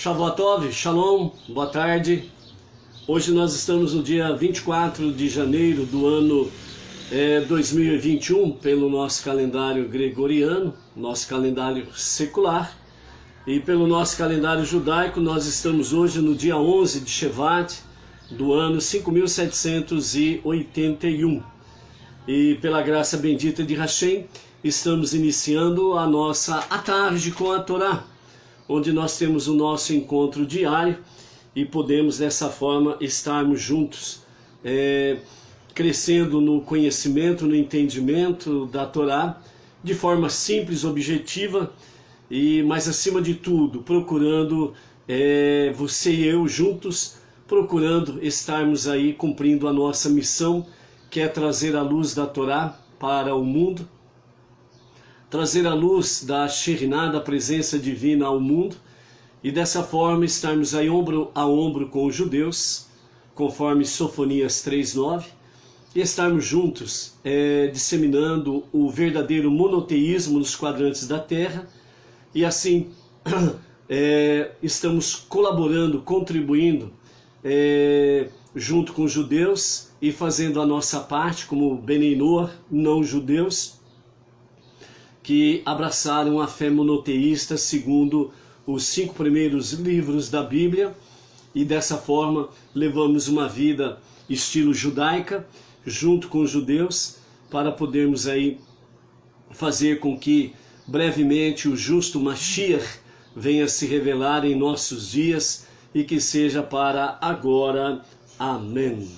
Shavuot, Shalom, boa tarde. Hoje nós estamos no dia 24 de janeiro do ano 2021, pelo nosso calendário gregoriano, nosso calendário secular. E pelo nosso calendário judaico, nós estamos hoje no dia 11 de Shevat, do ano 5781. E pela graça bendita de Hashem, estamos iniciando a nossa tarde com a Torá, onde nós temos o nosso encontro diário e podemos dessa forma estarmos juntos, crescendo no conhecimento, no entendimento da Torá, de forma simples, objetiva, mas acima de tudo, procurando você e eu juntos, procurando estarmos aí cumprindo a nossa missão, que é trazer a luz da Torá para o mundo, trazer a luz da Shekhinah, da presença divina ao mundo, e dessa forma estarmos aí ombro a ombro com os judeus, conforme Sofonias 3:9, e estarmos juntos disseminando o verdadeiro monoteísmo nos quadrantes da terra, e assim estamos colaborando, contribuindo junto com os judeus e fazendo a nossa parte como Benei Noach, não judeus, que abraçaram a fé monoteísta segundo os 5 primeiros livros da Bíblia, e dessa forma levamos uma vida estilo judaica, junto com os judeus, para podermos aí fazer com que brevemente o justo Mashiach venha se revelar em nossos dias, e que seja para agora. Amém.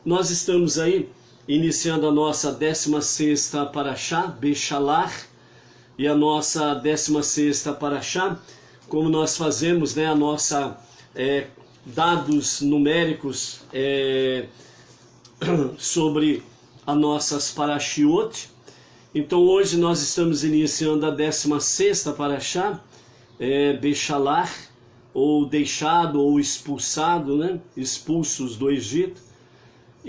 Nós estamos aí iniciando a nossa 16ª Parashá, Beshalach, e a nossa 16ª Parashá, como nós fazemos, a nossa dados numéricos sobre as nossas Parashiot. Então hoje nós estamos iniciando a 16ª Parashá, Beshalach, ou deixado, ou expulsado, expulsos do Egito.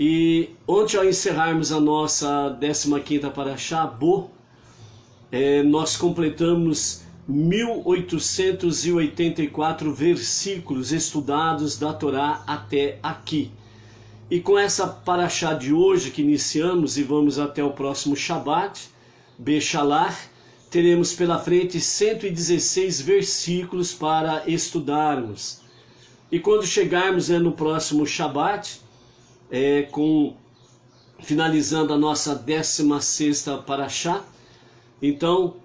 E ontem, ao encerrarmos a nossa 15ª Parashá, Bo, nós completamos 1884 versículos estudados da Torá até aqui. E com essa Parashá de hoje que iniciamos e vamos até o próximo Shabat, Beshalach, teremos pela frente 116 versículos para estudarmos. E quando chegarmos no próximo Shabat, finalizando a nossa 16ª Parashá, então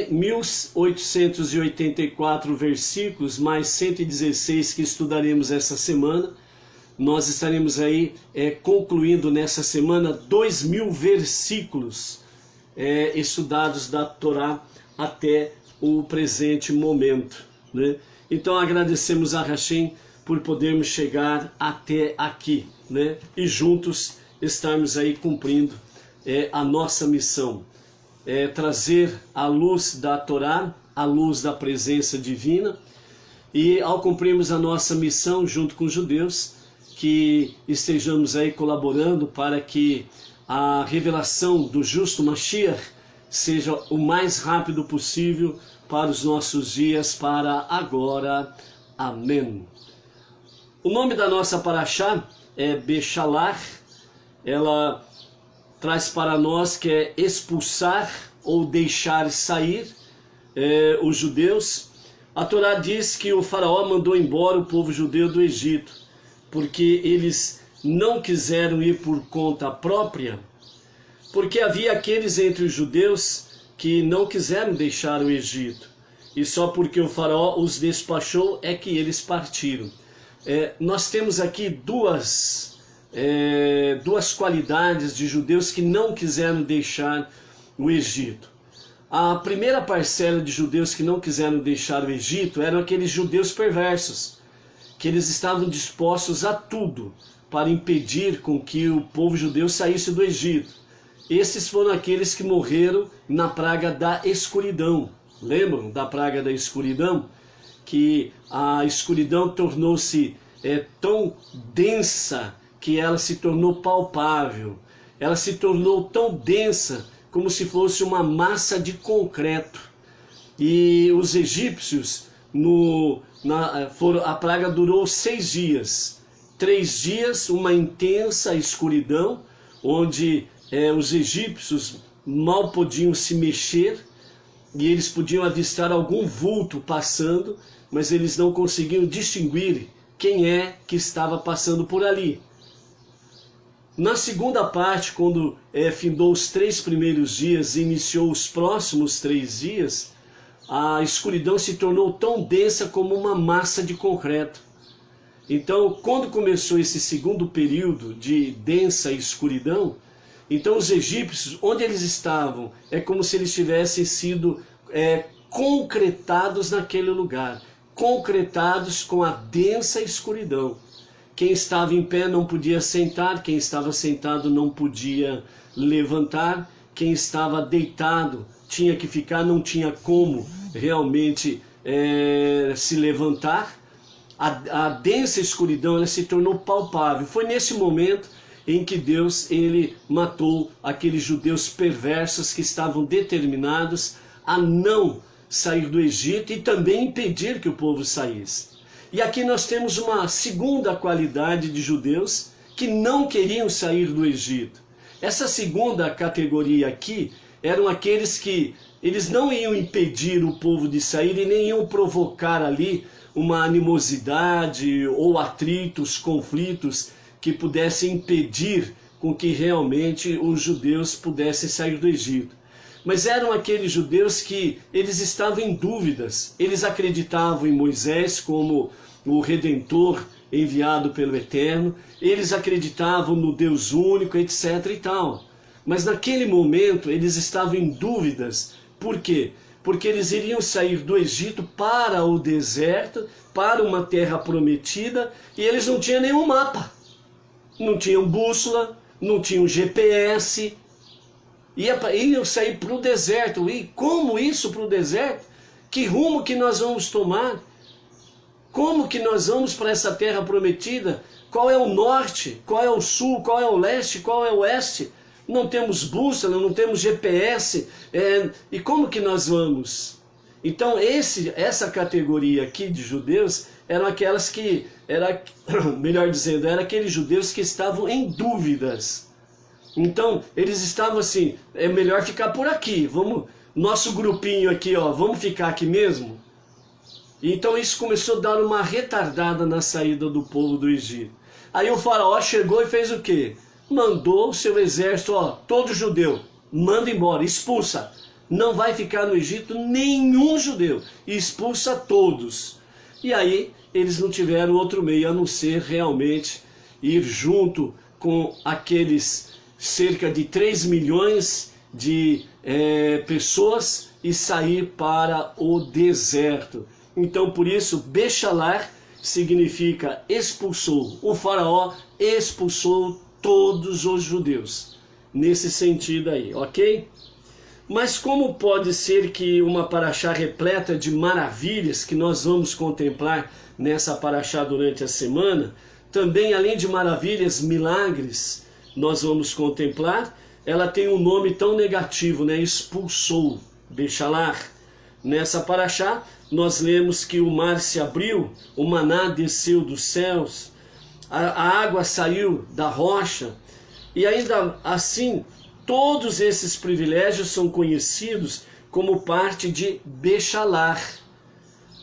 1884 versículos mais 116 que estudaremos essa semana, nós estaremos aí concluindo nessa semana 2000 versículos estudados da Torá até o presente momento, Então agradecemos a Hashem por podermos chegar até aqui, e juntos estarmos aí cumprindo a nossa missão, trazer a luz da Torá, a luz da presença divina, e ao cumprirmos a nossa missão junto com os judeus, que estejamos aí colaborando para que a revelação do justo Mashiach seja o mais rápido possível para os nossos dias, para agora. Amém. O nome da nossa Parashá é Beshalach. Ela traz para nós que é expulsar ou deixar sair os judeus. A Torá diz que o faraó mandou embora o povo judeu do Egito, porque eles não quiseram ir por conta própria, porque havia aqueles entre os judeus que não quiseram deixar o Egito, e só porque o faraó os despachou é que eles partiram. Nós temos aqui duas qualidades de judeus que não quiseram deixar o Egito. A primeira parcela de judeus que não quiseram deixar o Egito eram aqueles judeus perversos, que eles estavam dispostos a tudo para impedir com que o povo judeu saísse do Egito. Esses foram aqueles que morreram na praga da escuridão. Lembram da praga da escuridão? Que a escuridão tornou-se tão densa que ela se tornou palpável. Ela se tornou tão densa como se fosse uma massa de concreto. E os egípcios a praga durou 6 dias. 3 dias, uma intensa escuridão, onde os egípcios mal podiam se mexer, e eles podiam avistar algum vulto passando, mas eles não conseguiam distinguir quem é que estava passando por ali. Na segunda parte, quando findou os 3 primeiros dias e iniciou os próximos 3 dias, a escuridão se tornou tão densa como uma massa de concreto. Então, quando começou esse segundo período de densa escuridão, então os egípcios, onde eles estavam, é como se eles tivessem sido concretados naquele lugar, concretados com a densa escuridão. Quem estava em pé não podia sentar, quem estava sentado não podia levantar, quem estava deitado tinha que ficar, não tinha como realmente se levantar. A densa escuridão ela se tornou palpável. Foi nesse momento em que Deus ele matou aqueles judeus perversos que estavam determinados a não sair do Egito e também impedir que o povo saísse. E aqui nós temos uma segunda qualidade de judeus que não queriam sair do Egito. Essa segunda categoria aqui eram aqueles que eles não iam impedir o povo de sair e nem iam provocar ali uma animosidade ou atritos, conflitos que pudessem impedir com que realmente os judeus pudessem sair do Egito. Mas eram aqueles judeus que eles estavam em dúvidas, eles acreditavam em Moisés como o Redentor enviado pelo Eterno, eles acreditavam no Deus único, etc. e tal. Mas naquele momento eles estavam em dúvidas. Por quê? Porque eles iriam sair do Egito para o deserto, para uma terra prometida, e eles não tinham nenhum mapa, não tinham bússola, não tinham GPS, iam sair para o deserto. E como isso para o deserto? Que rumo que nós vamos tomar? Como que nós vamos para essa terra prometida? Qual é o norte? Qual é o sul? Qual é o leste? Qual é o oeste? Não temos bússola, não temos GPS. E como que nós vamos? Então essa categoria aqui de judeus eram aquelas que, melhor dizendo, eram aqueles judeus que estavam em dúvidas. Então eles estavam assim, é melhor ficar por aqui, nosso grupinho aqui, ó, vamos ficar aqui mesmo? Então isso começou a dar uma retardada na saída do povo do Egito. Aí o faraó chegou e fez o quê? Mandou o seu exército, ó, todo judeu, manda embora, expulsa. Não vai ficar no Egito nenhum judeu, expulsa todos. E aí eles não tiveram outro meio a não ser realmente ir junto com aqueles cerca de 3 milhões de pessoas e sair para o deserto. Então por isso Bechalar significa expulsou. O faraó expulsou todos os judeus. Nesse sentido aí, ok? Mas como pode ser que uma paraxá repleta de maravilhas que nós vamos contemplar nessa paraxá durante a semana, também além de maravilhas, milagres, nós vamos contemplar, ela tem um nome tão negativo, né? Expulsou, Bechalar. Nessa paraxá, nós lemos que o mar se abriu, o maná desceu dos céus, a água saiu da rocha, e ainda assim, todos esses privilégios são conhecidos como parte de Bechalar,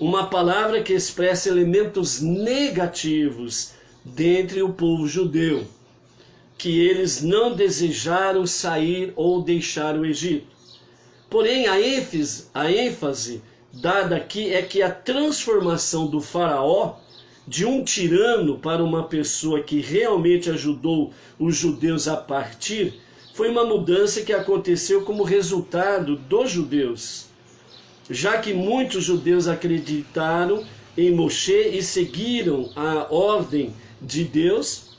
uma palavra que expressa elementos negativos dentre o povo judeu, que eles não desejaram sair ou deixar o Egito. Porém, a ênfase dada aqui é que a transformação do faraó de um tirano para uma pessoa que realmente ajudou os judeus a partir, foi uma mudança que aconteceu como resultado dos judeus. Já que muitos judeus acreditaram em Moshe e seguiram a ordem de Deus,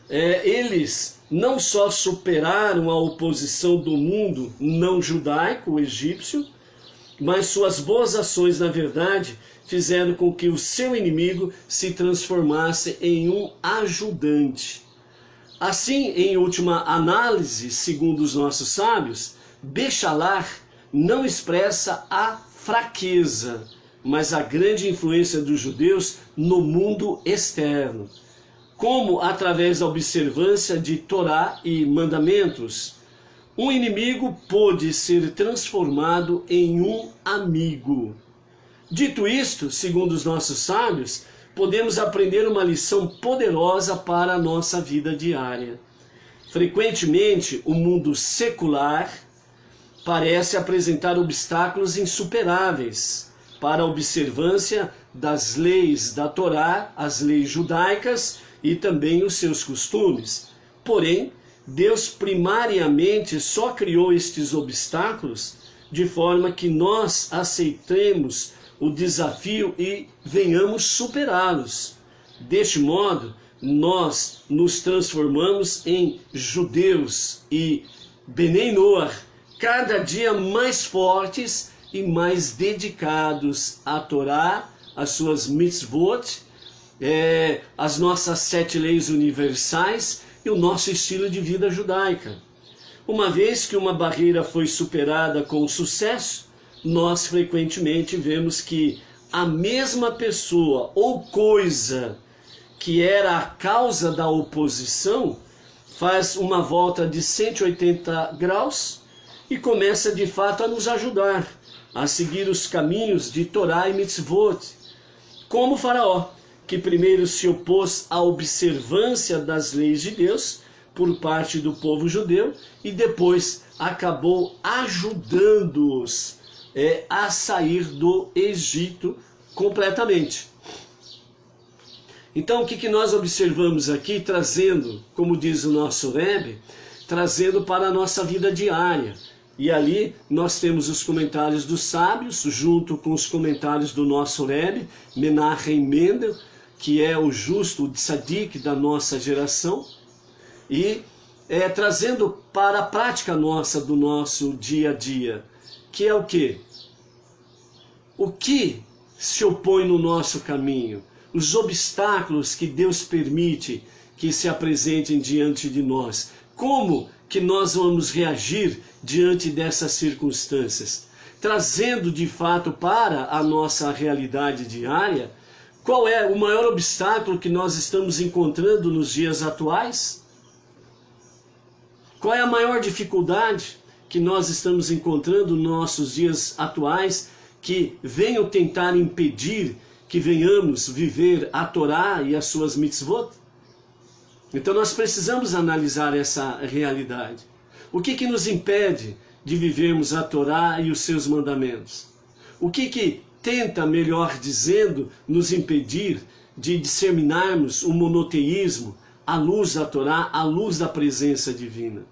eles não só superaram a oposição do mundo não judaico, o egípcio, mas suas boas ações, na verdade, fizeram com que o seu inimigo se transformasse em um ajudante. Assim, em última análise, segundo os nossos sábios, Bechalar não expressa a fraqueza, mas a grande influência dos judeus no mundo externo, como através da observância de Torá e mandamentos. Um inimigo pôde ser transformado em um amigo. Dito isto, segundo os nossos sábios, podemos aprender uma lição poderosa para a nossa vida diária. Frequentemente, o mundo secular parece apresentar obstáculos insuperáveis para a observância das leis da Torá, as leis judaicas e também os seus costumes. Porém, Deus primariamente só criou estes obstáculos de forma que nós aceitemos o desafio e venhamos superá-los. Deste modo, nós nos transformamos em judeus e Benei Noach, cada dia mais fortes e mais dedicados à Torá, às suas mitzvot, as nossas 7 leis universais e o nosso estilo de vida judaica. Uma vez que uma barreira foi superada com sucesso, nós frequentemente vemos que a mesma pessoa ou coisa que era a causa da oposição faz uma volta de 180 graus e começa de fato a nos ajudar a seguir os caminhos de Torá e mitzvot, como o Faraó, que primeiro se opôs à observância das leis de Deus por parte do povo judeu e depois acabou ajudando-os a sair do Egito completamente. Então o que nós observamos aqui, trazendo, como diz o nosso Rebbe, trazendo para a nossa vida diária. E ali nós temos os comentários dos sábios, junto com os comentários do nosso Rebbe, Menachem Mendel, que é o justo, o tzadik da nossa geração, e trazendo para a prática nossa do nosso dia a dia, que é o quê? O que se opõe no nosso caminho? Os obstáculos que Deus permite que se apresentem diante de nós. Como que nós vamos reagir diante dessas circunstâncias? Trazendo de fato para a nossa realidade diária, qual é o maior obstáculo que nós estamos encontrando nos dias atuais? Qual é a maior dificuldade que nós estamos encontrando nos nossos dias atuais que venham tentar impedir que venhamos viver a Torá e as suas mitzvot? Então nós precisamos analisar essa realidade. O que nos impede de vivermos a Torá e os seus mandamentos? O que tenta, melhor dizendo, nos impedir de disseminarmos o monoteísmo à luz da Torá, à luz da presença divina?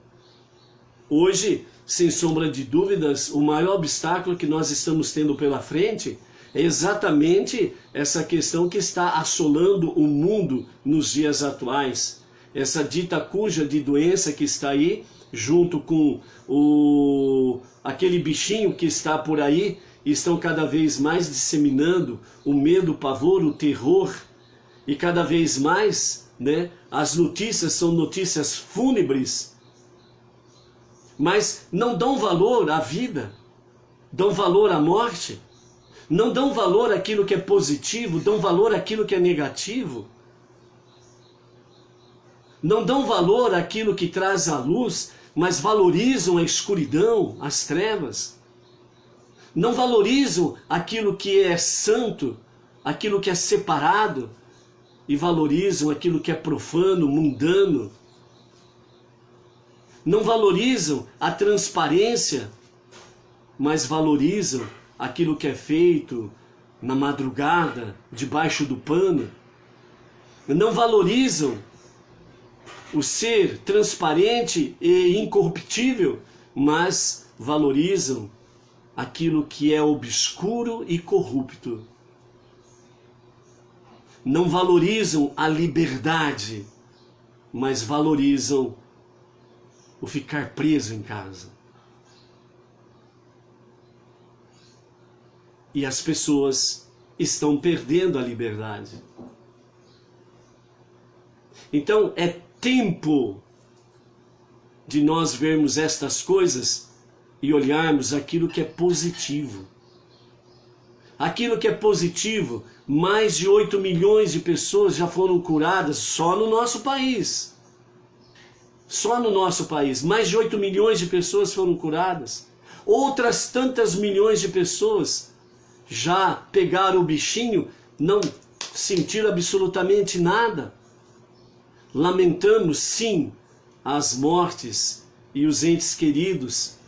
Hoje, sem sombra de dúvidas, o maior obstáculo que nós estamos tendo pela frente é exatamente essa questão que está assolando o mundo nos dias atuais. Essa dita cuja de doença que está aí, junto com aquele bichinho que está por aí, estão cada vez mais disseminando o medo, o pavor, o terror, e cada vez mais, as notícias são notícias fúnebres, mas não dão valor à vida, dão valor à morte, não dão valor àquilo que é positivo, dão valor àquilo que é negativo, não dão valor àquilo que traz a luz, mas valorizam a escuridão, as trevas. Não valorizam aquilo que é santo, aquilo que é separado, e valorizam aquilo que é profano, mundano. Não valorizam a transparência, mas valorizam aquilo que é feito na madrugada, debaixo do pano. Não valorizam o ser transparente e incorruptível, mas valorizam aquilo que é obscuro e corrupto. Não valorizam a liberdade, mas valorizam o ficar preso em casa. E as pessoas estão perdendo a liberdade. Então é tempo de nós vermos estas coisas e olharmos aquilo que é positivo. Aquilo que é positivo, mais de 8 milhões de pessoas já foram curadas só no nosso país. Só no nosso país, mais de 8 milhões de pessoas foram curadas. Outras tantas milhões de pessoas já pegaram o bichinho, não sentiram absolutamente nada. Lamentamos, sim, as mortes e os entes queridos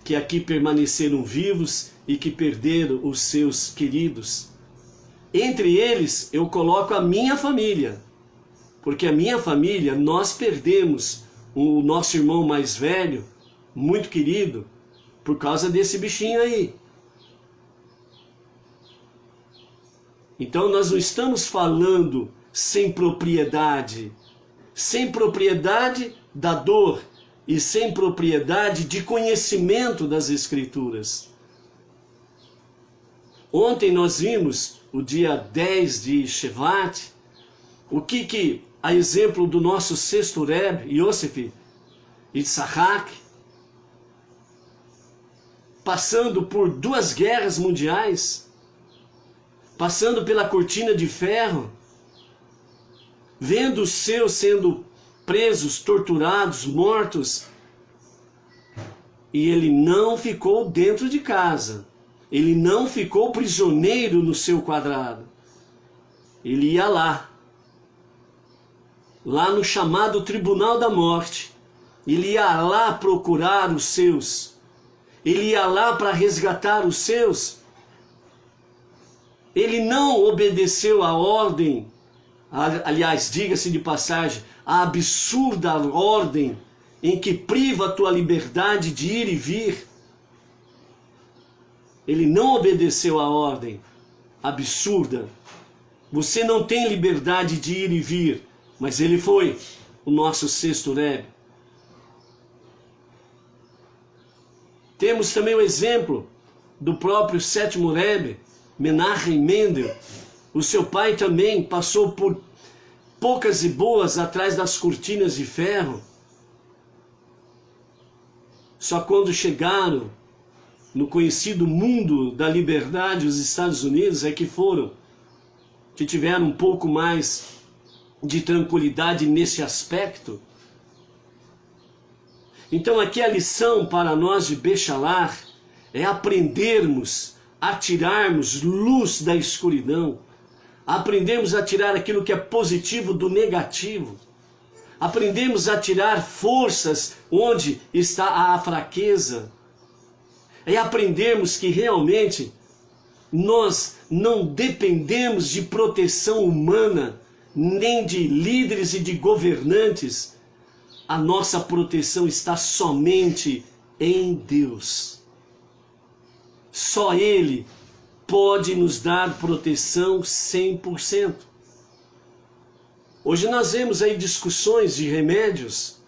que aqui permaneceram vivos e que perderam os seus queridos. Entre eles, eu coloco a minha família, porque a minha família, nós perdemos o nosso irmão mais velho, muito querido, por causa desse bichinho aí. Então nós não estamos falando sem propriedade da dor e sem propriedade de conhecimento das Escrituras. Ontem nós vimos, o dia 10 de Shevat, o que a exemplo do nosso sexto Rebbe, Yosef Yitzhak, passando por 2 guerras mundiais, passando pela cortina de ferro, vendo os seus sendo presos, torturados, mortos, e ele não ficou dentro de casa, ele não ficou prisioneiro no seu quadrado, ele ia lá no chamado Tribunal da Morte, ele ia lá procurar os seus, ele ia lá para resgatar os seus. Ele não obedeceu à ordem, aliás, diga-se de passagem, a absurda ordem em que priva a tua liberdade de ir e vir. Ele não obedeceu à ordem absurda. Você não tem liberdade de ir e vir, mas ele foi o nosso sexto Rebbe. Temos também o exemplo do próprio sétimo Rebbe, Menachem Mendel. O seu pai também passou por poucas e boas atrás das cortinas de ferro. Só quando chegaram no conhecido mundo da liberdade, os Estados Unidos, é que tiveram um pouco mais de tranquilidade nesse aspecto. Então aqui a lição para nós de Bechalach é aprendermos a tirarmos luz da escuridão, aprendemos a tirar aquilo que é positivo do negativo, aprendemos a tirar forças onde está a fraqueza, é aprendermos que realmente nós não dependemos de proteção humana, nem de líderes e de governantes. A nossa proteção está somente em Deus. Só Ele pode nos dar proteção 100%. Hoje nós vemos aí discussões de remédios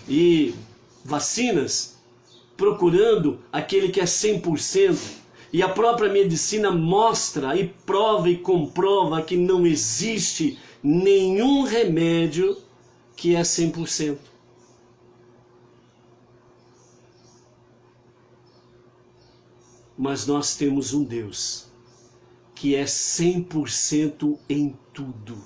e vacinas procurando aquele que é 100%. E a própria medicina mostra e prova e comprova que não existe nenhum remédio que é 100%. Mas nós temos um Deus que é 100% em tudo.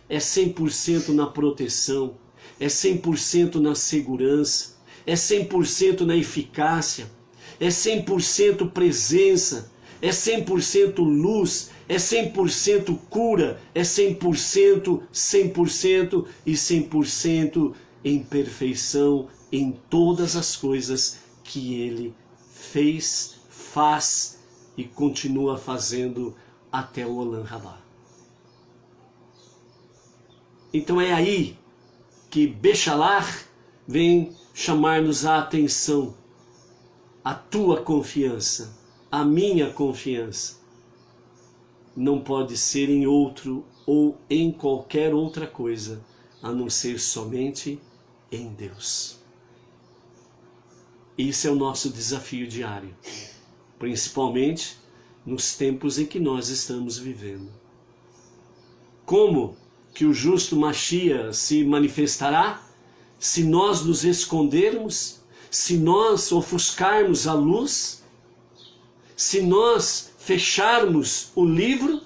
É 100% na proteção, é 100% na segurança, é 100% na eficácia, é 100% presença, é 100% luz, é 100% cura, é 100%, 100% e 100% em perfeição em todas as coisas que Ele fez, faz e continua fazendo até o Olam Rabá. Então é aí que Bechalach vem chamar-nos a atenção, a tua confiança, a minha confiança. Não pode ser em outro ou em qualquer outra coisa, a não ser somente em Deus. Isso é o nosso desafio diário, principalmente nos tempos em que nós estamos vivendo. Como que o justo Mashiach se manifestará? Se nós nos escondermos, se nós ofuscarmos a luz, se nós fecharmos o livro,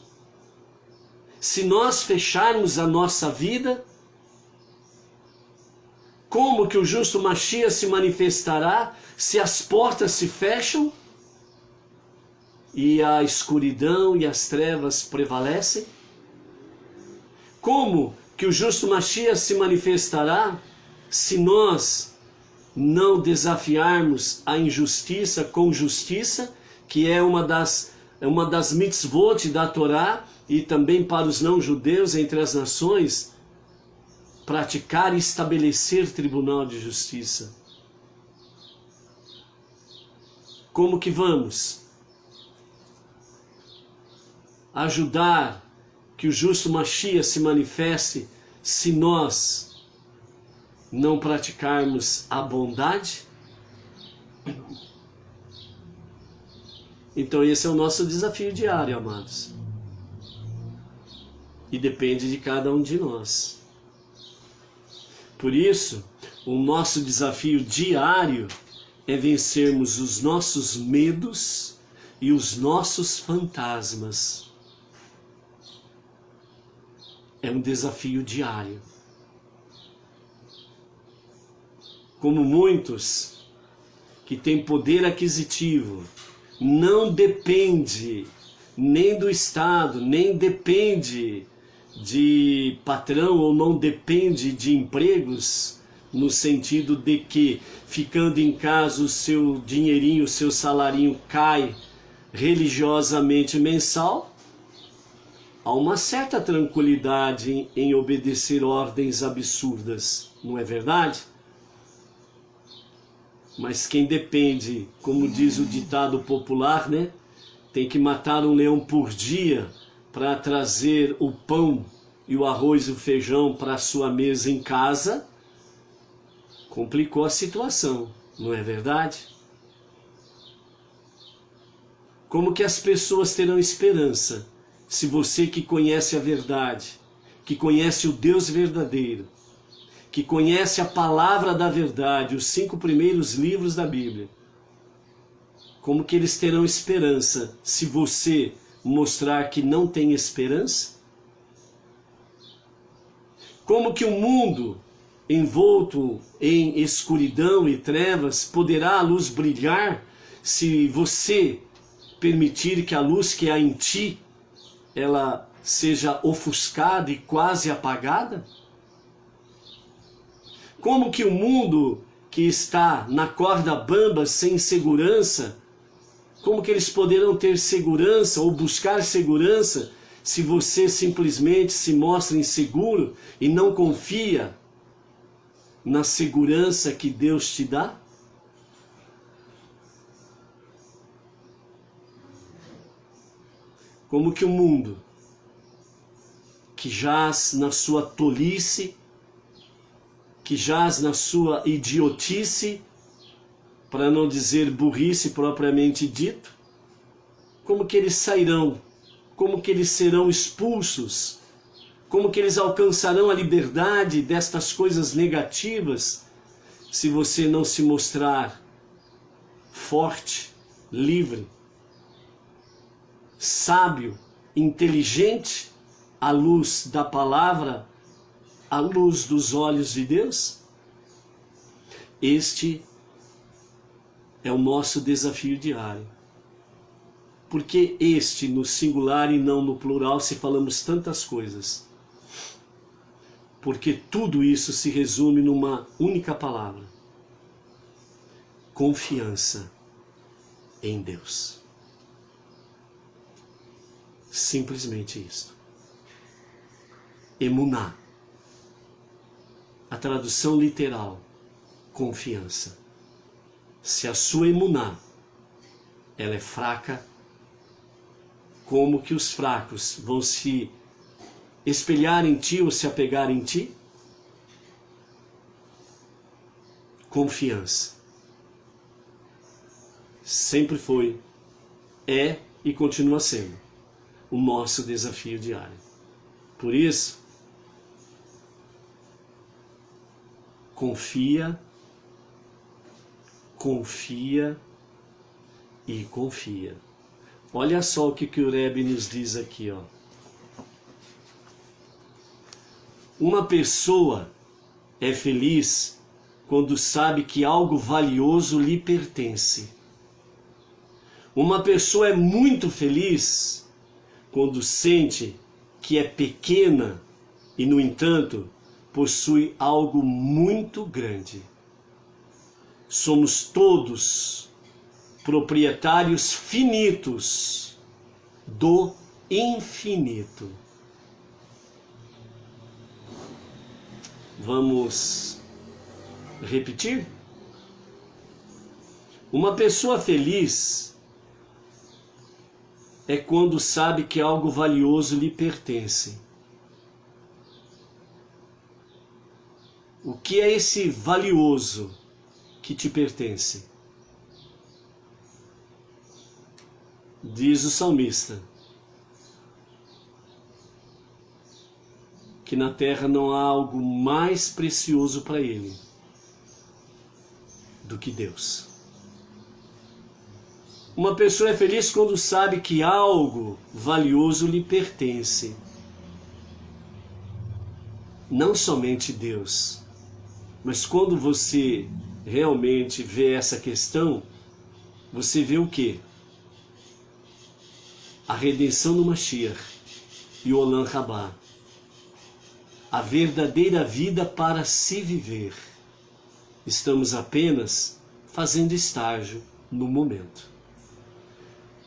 se nós fecharmos a nossa vida, como que o justo Mashiach se manifestará se as portas se fecham e a escuridão e as trevas prevalecem? Como que o justo Mashiach se manifestará se nós não desafiarmos a injustiça com justiça, que é uma das mitzvot da Torá, e também para os não-judeus entre as nações, praticar e estabelecer tribunal de justiça? Como que vamos ajudar que o justo Mashiach se manifeste se nós não praticarmos a bondade? Então esse é o nosso desafio diário, amados. E depende de cada um de nós. Por isso, o nosso desafio diário é vencermos os nossos medos e os nossos fantasmas. É um desafio diário. Como muitos que têm poder aquisitivo, não depende nem do Estado, nem depende de patrão, ou não depende de empregos, no sentido de que ficando em casa o seu dinheirinho, o seu salarinho cai religiosamente mensal, há uma certa tranquilidade em obedecer ordens absurdas, não é verdade? Mas quem depende, como diz o ditado popular, né? Tem que matar um leão por dia para trazer o pão e o arroz e o feijão para a sua mesa em casa, complicou a situação, não é verdade? Como que as pessoas terão esperança se você, que conhece a verdade, que conhece o Deus verdadeiro, que conhece a palavra da verdade, os 5 primeiros livros da Bíblia, como que eles terão esperança se você mostrar que não tem esperança? Como que o mundo envolto em escuridão e trevas poderá a luz brilhar se você permitir que a luz que há em ti ela seja ofuscada e quase apagada? Como que o mundo que está na corda bamba sem segurança, como que eles poderão ter segurança ou buscar segurança se você simplesmente se mostra inseguro e não confia na segurança que Deus te dá? Como que o mundo que jaz na sua tolice, que jaz na sua idiotice, para não dizer burrice propriamente dito, como que eles sairão, como que eles serão expulsos, como que eles alcançarão a liberdade destas coisas negativas, se você não se mostrar forte, livre, sábio, inteligente, à luz da palavra, à luz dos olhos de Deus? Este é o nosso desafio diário. Porque este no singular e não no plural, se falamos tantas coisas? Porque tudo isso se resume numa única palavra: confiança em Deus. Simplesmente isto. Emuná. A tradução literal, confiança. Se a sua emuná, ela é fraca, como que os fracos vão se espelhar em ti ou se apegar em ti? Confiança. Sempre foi, é e continua sendo o nosso desafio diário. Por isso, confia e confia. Olha só o que o Rebbe nos diz aqui, ó. Uma pessoa é feliz quando sabe que algo valioso lhe pertence. Uma pessoa é muito feliz quando sente que é pequena e, no entanto, possui algo muito grande. Somos todos proprietários finitos do infinito. Vamos repetir? Uma pessoa feliz é quando sabe que algo valioso lhe pertence. O que é esse valioso que te pertence? Diz o salmista que na terra não há algo mais precioso para ele do que Deus. Uma pessoa é feliz quando sabe que algo valioso lhe pertence. Não somente Deus, mas quando você realmente vê essa questão, você vê o quê? A redenção do Mashiach e o Olam Rabá. A verdadeira vida para se viver. Estamos apenas fazendo estágio no momento.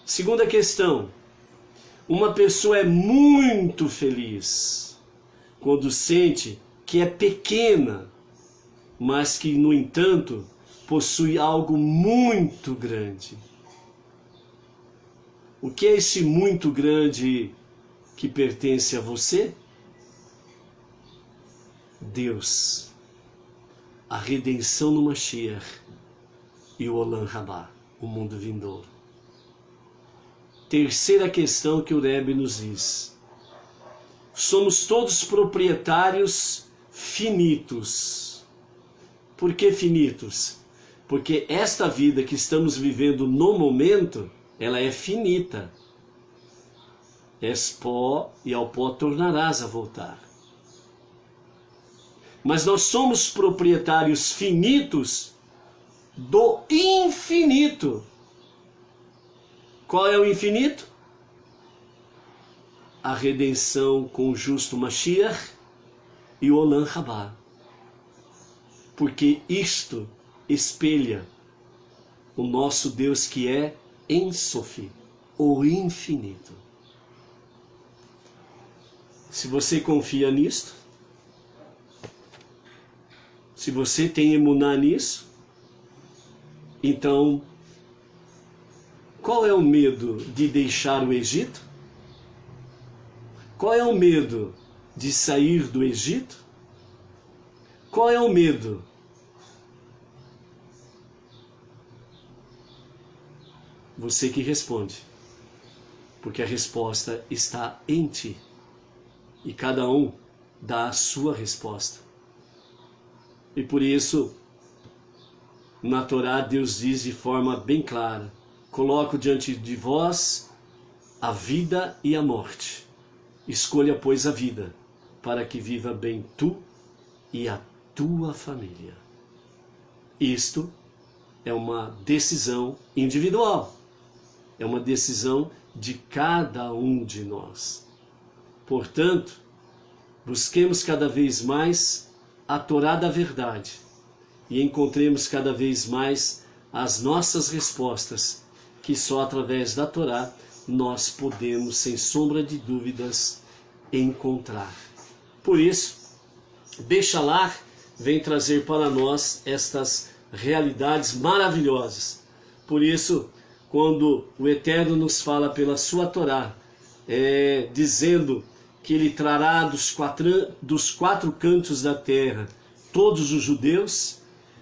Segunda questão. Uma pessoa é muito feliz quando sente que é pequena, mas que, no entanto, possui algo muito grande. O que é esse muito grande que pertence a você? Deus, a redenção no Mashiach e o Olam Rabá, o mundo vindouro. Terceira questão que o Rebbe nos diz. Somos todos proprietários finitos. Por que finitos? Porque esta vida que estamos vivendo no momento, ela é finita. És pó e ao pó tornarás a voltar. Mas nós somos proprietários finitos do infinito. Qual é o infinito? A redenção com o justo Mashiach e o Olam Rabá. Porque isto espelha o nosso Deus que é Ein Sof, o infinito. Se você confia nisto, se você tem emuná nisso, então, qual é o medo de deixar o Egito? Qual é o medo de sair do Egito? Qual é o medo? Você que responde, porque a resposta está em ti, e cada um dá a sua resposta. E por isso, na Torá, Deus diz de forma bem clara: coloco diante de vós a vida e a morte. Escolha, pois, a vida, para que viva bem tu e a tua família. Isto é uma decisão individual. É uma decisão de cada um de nós. Portanto, busquemos cada vez mais a Torá da verdade e encontremos cada vez mais as nossas respostas, que só através da Torá nós podemos, sem sombra de dúvidas, encontrar. Por isso, Bechalar vem trazer para nós estas realidades maravilhosas. Por isso, quando o Eterno nos fala pela sua Torá, dizendo que ele trará dos quatro cantos da terra todos os judeus,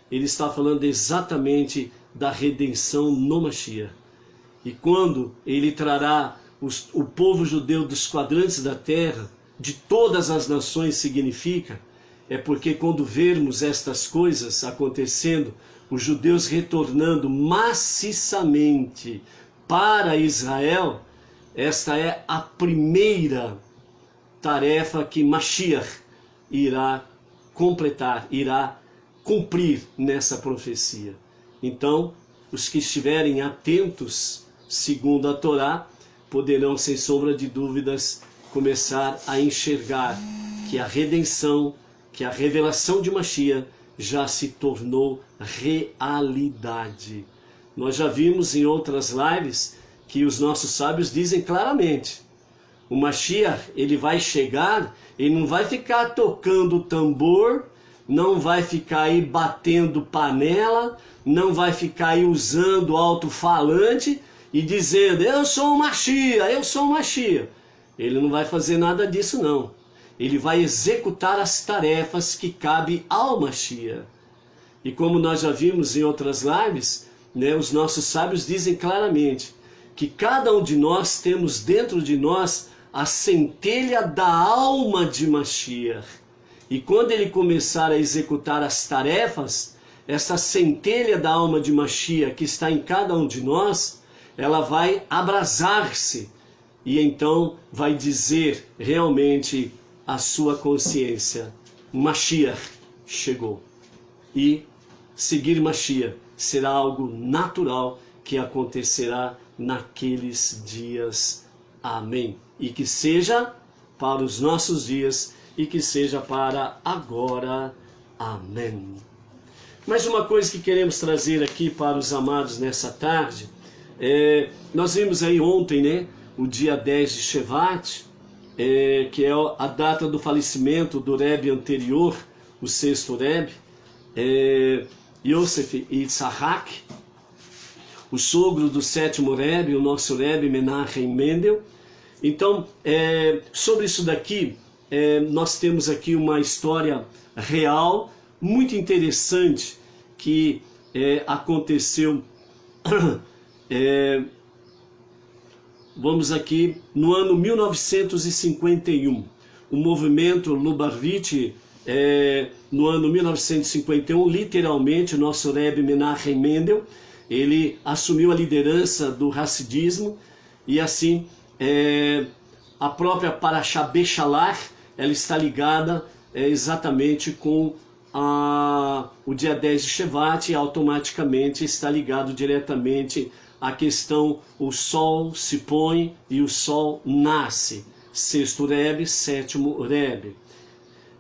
ele está falando exatamente da redenção no Mashiach. E quando ele trará o povo judeu dos quadrantes da terra, de todas as nações significa, é porque quando vermos estas coisas acontecendo, os judeus retornando maciçamente para Israel, esta é a primeira tarefa que Mashiach irá completar, irá cumprir nessa profecia. Então, os que estiverem atentos, segundo a Torá, poderão, sem sombra de dúvidas, começar a enxergar que a redenção, que a revelação de Mashiach já se tornou realidade. Nós já vimos em outras lives que os nossos sábios dizem claramente: o Mashiach, ele vai chegar, ele não vai ficar tocando tambor, não vai ficar aí batendo panela, não vai ficar aí usando alto-falante e dizendo: eu sou o Mashiach, eu sou o Mashiach. Ele não vai fazer nada disso não. Ele vai executar as tarefas que cabem ao Mashiach. E como nós já vimos em outras lives, né, os nossos sábios dizem claramente que cada um de nós temos dentro de nós a centelha da alma de Mashiach. E quando ele começar a executar as tarefas, essa centelha da alma de Mashiach que está em cada um de nós, ela vai abrasar-se e então vai dizer realmente a sua consciência: Mashiach chegou. E seguir Mashiach será algo natural que acontecerá naqueles dias. Amém. E que seja para os nossos dias e que seja para agora. Amém. Mais uma coisa que queremos trazer aqui para os amados nessa tarde, nós vimos aí ontem, né, o dia 10 de Shevat, que é a data do falecimento do Rebbe anterior, o sexto Rebbe, Yosef Yitzhak, o sogro do sétimo Rebbe, o nosso Rebbe Menachem Mendel. Então, sobre isso daqui, nós temos aqui uma história real, muito interessante, que aconteceu, vamos aqui, no ano 1951. O movimento Lubavitch, no ano 1951, literalmente, o nosso Rebbe Menachem Mendel, ele assumiu a liderança do Hassidismo, e assim, a própria Parashá Beshalach, ela está ligada exatamente com o dia 10 de Shevat, e automaticamente está ligado diretamente à questão: o sol se põe e o sol nasce. Sexto Rebbe, sétimo Rebbe.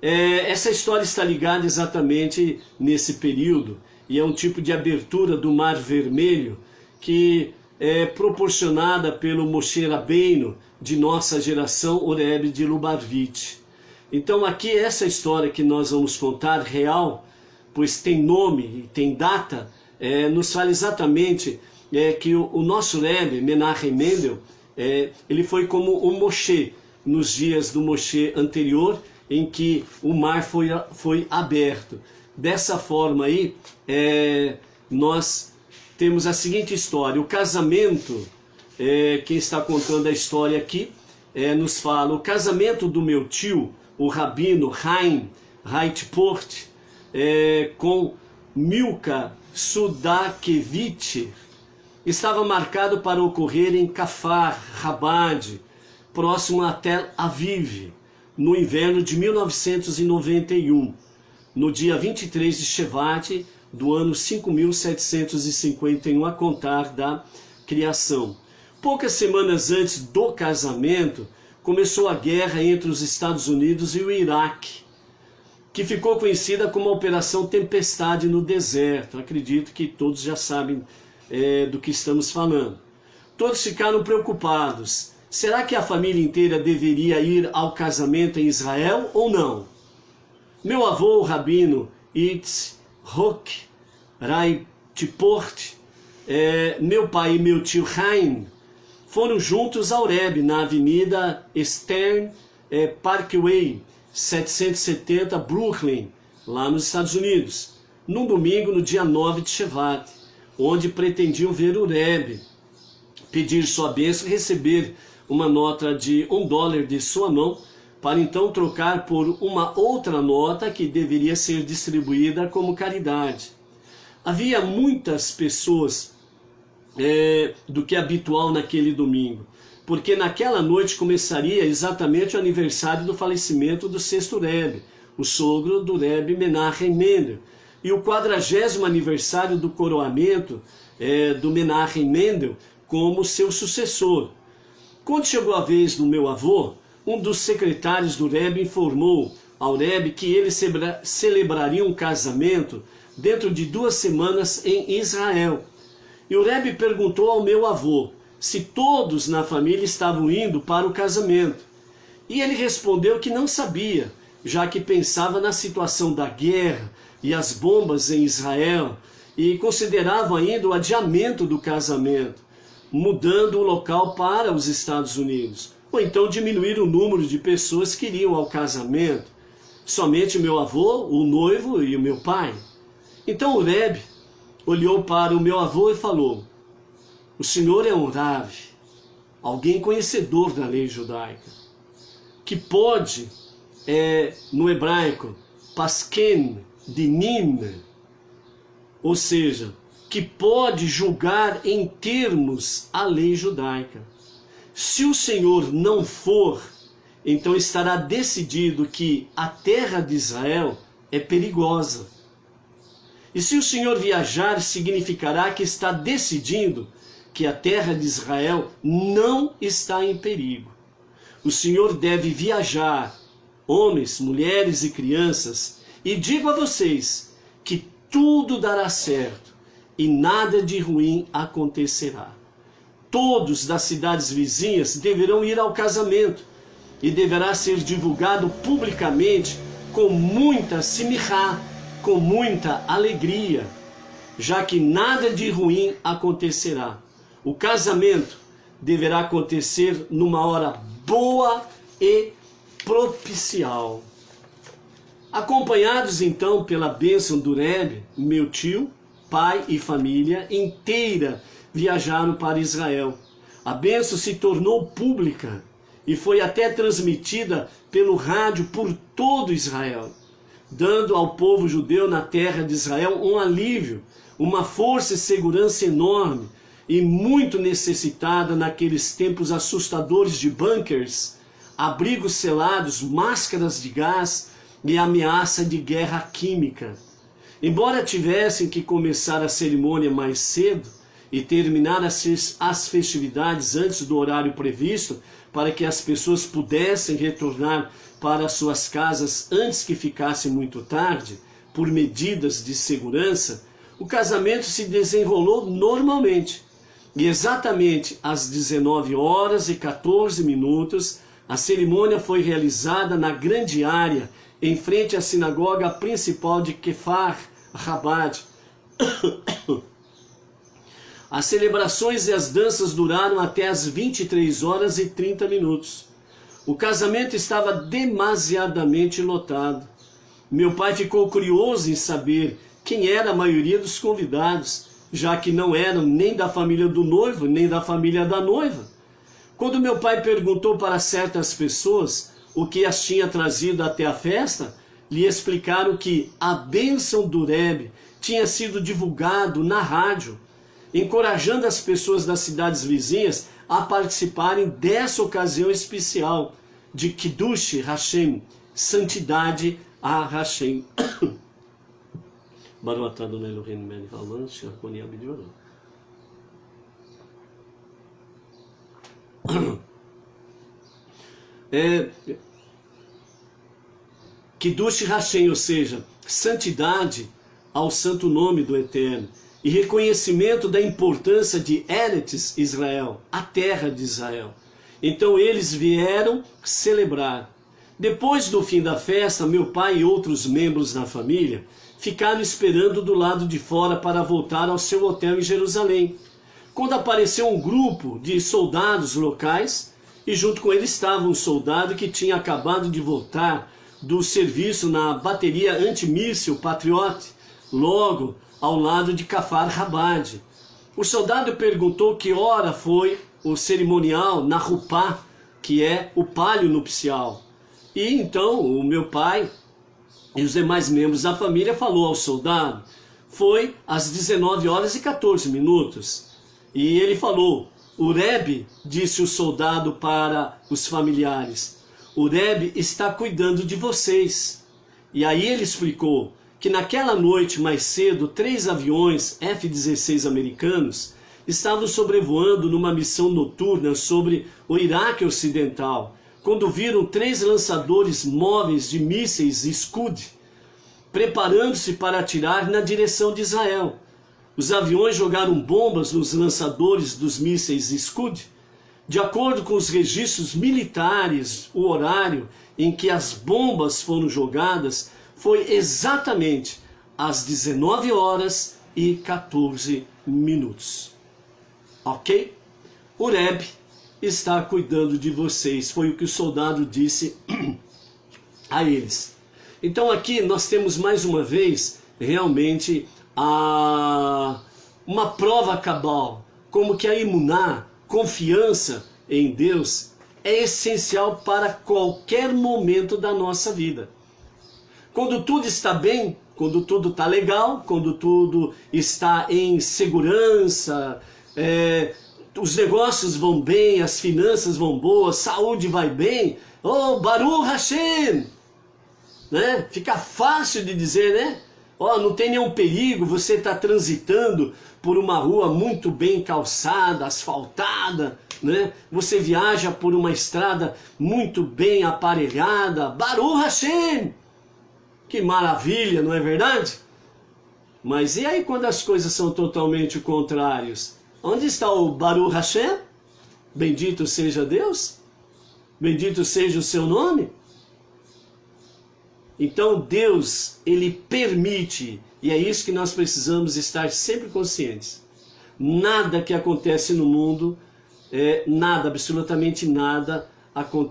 Essa história está ligada exatamente nesse período, e é um tipo de abertura do Mar Vermelho que é proporcionada pelo Moshe Rabbeinu de nossa geração, o Rebbe de Lubavitch. Então aqui essa história que nós vamos contar, real, pois tem nome e tem data, nos fala exatamente que o nosso Rebbe, Menachem Mendel, ele foi como o Moshe, nos dias do Moshe anterior, em que o mar foi aberto. Dessa forma aí, nós temos a seguinte história: o casamento, quem está contando a história aqui, nos fala: o casamento do meu tio, o rabino Chaim Reitport, com Milka Sudakevich, estava marcado para ocorrer em Kafar Rabad, próximo a Tel Aviv, no inverno de 1991, no dia 23 de Shevat do ano 5751 a contar da criação. Poucas semanas antes do casamento, começou a guerra entre os Estados Unidos e o Iraque, que ficou conhecida como a Operação Tempestade no Deserto. Acredito que todos já sabem do que estamos falando. Todos ficaram preocupados. Será que a família inteira deveria ir ao casamento em Israel ou não? Meu avô, o rabino Yitzhak Reitport, meu pai e meu tio Chaim, foram juntos ao Rebbe na Avenida Stern Parkway 770, Brooklyn, lá nos Estados Unidos, num domingo, no dia 9 de Shevat, onde pretendiam ver o Rebbe, pedir sua bênção e receber uma nota de $1 de sua mão, para então trocar por uma outra nota que deveria ser distribuída como caridade. Havia muitas pessoas do que habitual naquele domingo, porque naquela noite começaria exatamente o aniversário do falecimento do sexto Rebbe, o sogro do Rebbe Menachem Mendel, e o 40º aniversário do coroamento do Menachem Mendel como seu sucessor. Quando chegou a vez do meu avô, um dos secretários do Rebbe informou ao Rebbe que ele celebraria um casamento dentro de 2 semanas em Israel. E o Rebbe perguntou ao meu avô se todos na família estavam indo para o casamento. E ele respondeu que não sabia, já que pensava na situação da guerra e as bombas em Israel, e considerava ainda o adiamento do casamento, mudando o local para os Estados Unidos, ou então diminuir o número de pessoas que iriam ao casamento, somente meu avô, o noivo e o meu pai. Então o Rebbe olhou para o meu avô e falou: o senhor é um Rav, alguém conhecedor da lei judaica, que pode, no hebraico, pasken dinim, ou seja, que pode julgar em termos a lei judaica. Se o senhor não for, então estará decidido que a terra de Israel é perigosa. E se o senhor viajar, significará que está decidindo que a terra de Israel não está em perigo. O senhor deve viajar, homens, mulheres e crianças, e digo a vocês que tudo dará certo e nada de ruim acontecerá. Todos das cidades vizinhas deverão ir ao casamento e deverá ser divulgado publicamente com muita simchá, com muita alegria, já que nada de ruim acontecerá. O casamento deverá acontecer numa hora boa e propicial. Acompanhados então pela bênção do Rebbe, meu tio, pai e família inteira viajaram para Israel. A bênção se tornou pública e foi até transmitida pelo rádio por todo Israel, dando ao povo judeu na terra de Israel um alívio, uma força e segurança enorme e muito necessitada naqueles tempos assustadores de bunkers, abrigos selados, máscaras de gás e ameaça de guerra química. Embora tivessem que começar a cerimônia mais cedo e terminar as festividades antes do horário previsto, para que as pessoas pudessem retornar para suas casas antes que ficasse muito tarde, por medidas de segurança, o casamento se desenrolou normalmente. E exatamente às 19h14, a cerimônia foi realizada na grande área, em frente à sinagoga principal de Kfar Chabad. As celebrações e as danças duraram até as 23h30. O casamento estava demasiadamente lotado. Meu pai ficou curioso em saber quem era a maioria dos convidados, já que não eram nem da família do noivo, nem da família da noiva. Quando meu pai perguntou para certas pessoas o que as tinha trazido até a festa, lhe explicaram que a bênção do Rebbe tinha sido divulgado na rádio, encorajando as pessoas das cidades vizinhas a participarem dessa ocasião especial de Kiddush Hashem, santidade a Hashem. Baruch atah Adonai Eloheinu melech haolam asher hakol nהיה bidvaro. Kiddush Hashem, ou seja, santidade ao santo nome do Eterno, e reconhecimento da importância de Eretz Israel, a terra de Israel. Então eles vieram celebrar. Depois do fim da festa, meu pai e outros membros da família ficaram esperando do lado de fora para voltar ao seu hotel em Jerusalém, quando apareceu um grupo de soldados locais, e junto com ele estava um soldado que tinha acabado de voltar do serviço na bateria antimíssil Patriot, logo ao lado de Kfar Chabad. O soldado perguntou que hora foi o cerimonial na Rupá, que é o palio nupcial. E então o meu pai e os demais membros da família falou ao soldado: foi às 19h14. E ele falou, o Rebbe, disse o soldado para os familiares, o Rebbe está cuidando de vocês. E aí ele explicou que naquela noite mais cedo, 3 aviões F-16 americanos estavam sobrevoando numa missão noturna sobre o Iraque Ocidental, quando viram 3 lançadores móveis de mísseis Scud, preparando-se para atirar na direção de Israel. Os aviões jogaram bombas nos lançadores dos mísseis Scud. De acordo com os registros militares, o horário em que as bombas foram jogadas foi exatamente às 19 horas e 14 minutos. Ok? O Rebbe está cuidando de vocês, foi o que o soldado disse a eles. Então aqui nós temos mais uma vez realmente uma prova cabal, como que a imuná, confiança em Deus, é essencial para qualquer momento da nossa vida. Quando tudo está bem, quando tudo está legal, quando tudo está em segurança, os negócios vão bem, as finanças vão boas, saúde vai bem, oh, Baruch Hashem, né? Fica fácil de dizer, né? Oh, não tem nenhum perigo, você está transitando por uma rua muito bem calçada, asfaltada, né? Você viaja por uma estrada muito bem aparelhada, Baruch Hashem, que maravilha, não é verdade? Mas e aí quando as coisas são totalmente contrárias? Onde está o Baruch Hashem? Bendito seja Deus? Bendito seja o seu nome? Então Deus, Ele permite, e é isso que nós precisamos estar sempre conscientes. Nada que acontece no mundo, nada, absolutamente nada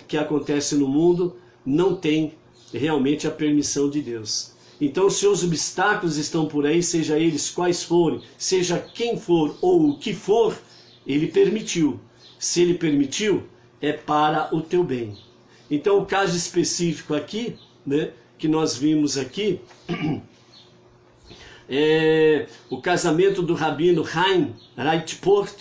que acontece no mundo não tem realmente a permissão de Deus. Então se os obstáculos estão por aí, seja eles quais forem, seja quem for ou o que for, Ele permitiu. Se Ele permitiu, é para o teu bem. Então o caso específico aqui, né, que nós vimos aqui, o casamento do rabino Chaim Reitport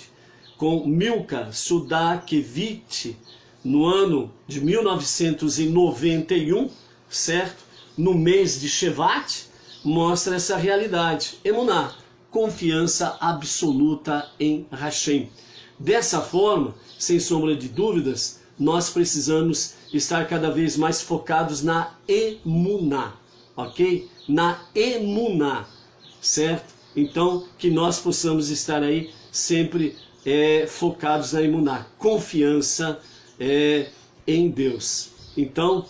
com Milka Sudakevich no ano de 1991, certo? No mês de Shevat, mostra essa realidade. Emuná, confiança absoluta em Hashem. Dessa forma, sem sombra de dúvidas, nós precisamos estar cada vez mais focados na emuná, ok? Na emuná, certo? Então, que nós possamos estar aí sempre focados na emuná, confiança em Deus. Então,